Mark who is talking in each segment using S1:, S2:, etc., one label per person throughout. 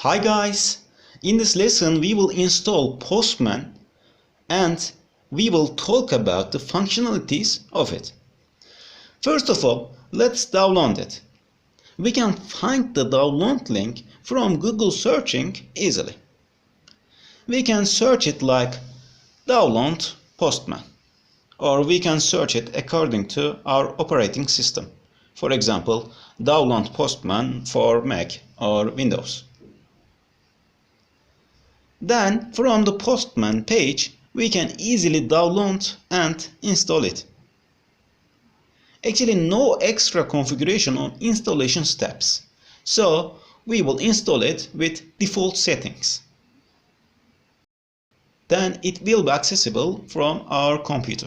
S1: Hi guys! In this lesson we will install Postman and we will talk about the functionalities of it. First of all, let's download it. We can find the download link from Google searching easily. We can search it like download Postman, or we can search it according to our operating system. For example, download Postman for Mac or Windows. Then from the Postman page we can easily download and install it. Actually no extra configuration or installation steps, so we will install it with default settings. Then it will be accessible from our computer.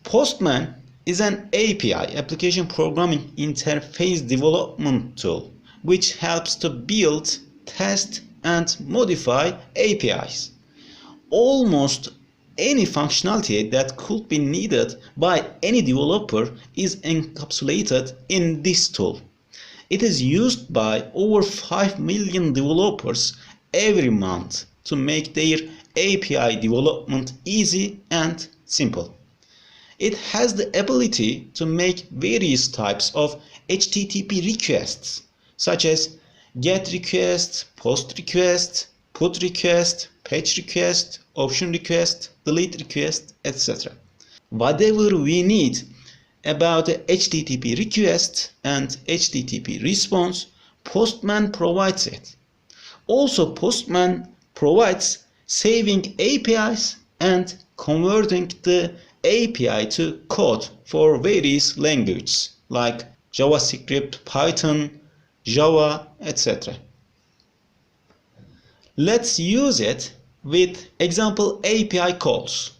S1: Postman is an API, application programming interface development tool, which helps to build, test and modify APIs. Almost any functionality that could be needed by any developer is encapsulated in this tool. It is used by over 5 million developers every month to make their API development easy and simple. It has the ability to make various types of HTTP requests, such as GET request, POST request, PUT request, patch request, option request, delete request, etc. Whatever we need about a HTTP request and HTTP response, Postman provides it. Also, Postman provides saving APIs and converting the API to code for various languages like JavaScript, Python, Java, etc. Let's use it with example API calls.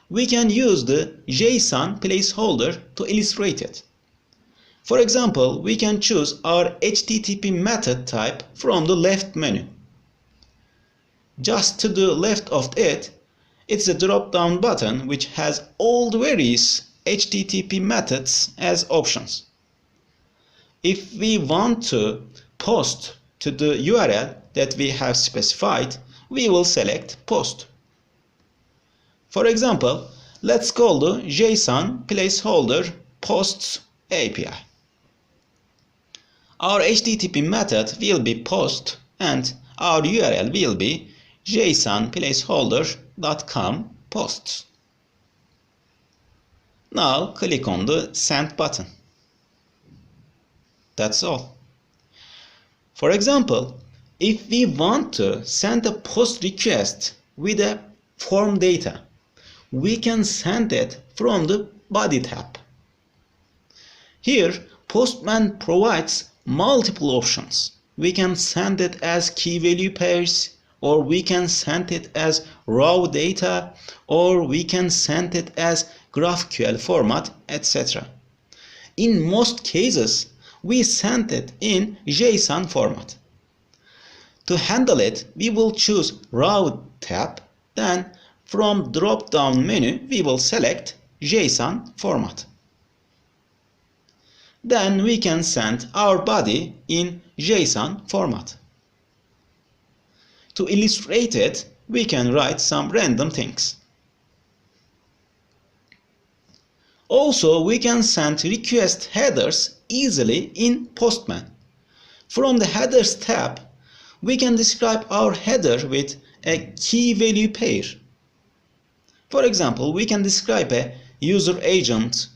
S1: We can use the JsonPlaceholder to illustrate it. For example, we can choose our HTTP method type from the left menu. Just to the left of it, it's a drop-down button which has all the various HTTP methods as options. If we want to post to the URL that we have specified, we will select post. For example, let's call the JsonPlaceholder posts API. Our HTTP method will be post and our URL will be JsonPlaceholder.com posts. Now click on the send button. That's all. For example, if we want to send a post request with a form data, we can send it from the body tab. Here, Postman provides multiple options. We can send it as key value pairs, or we can send it as raw data, or we can send it as GraphQL format, etc. In most cases, we send it in JSON format. To handle it, we will choose Raw tab, then from drop-down menu we will select JSON format. Then we can send our body in JSON format. To illustrate it, we can write some random things. Also, we can send request headers easily in Postman. From the headers tab, we can describe our header with a key value pair. For example, we can describe a user agent,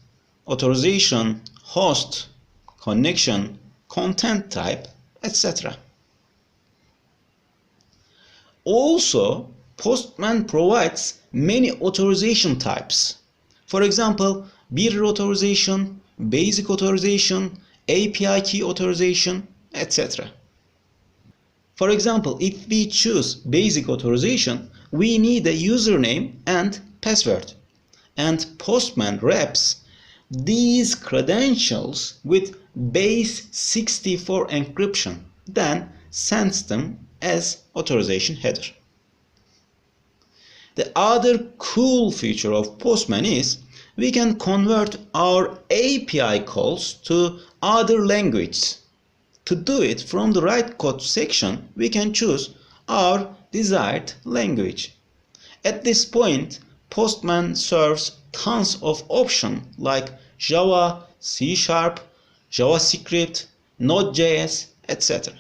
S1: authorization, host, connection, content type, etc. Also, Postman provides many authorization types. For example, bearer authorization, basic authorization, API key authorization, etc. For example, if we choose basic authorization, we need a username and password. And Postman wraps these credentials with base 64 encryption, then sends them as authorization header. The other cool feature of Postman is we can convert our API calls to other languages. To do it from the right code section, we can choose our desired language. At this point, Postman serves tons of options like Java, C#, JavaScript, Node.js, etc.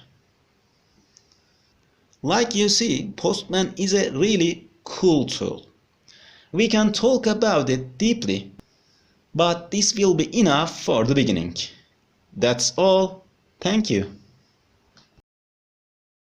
S1: Like you see, Postman is a really cool tool. We can talk about it deeply, but this will be enough for the beginning. That's all. Thank you.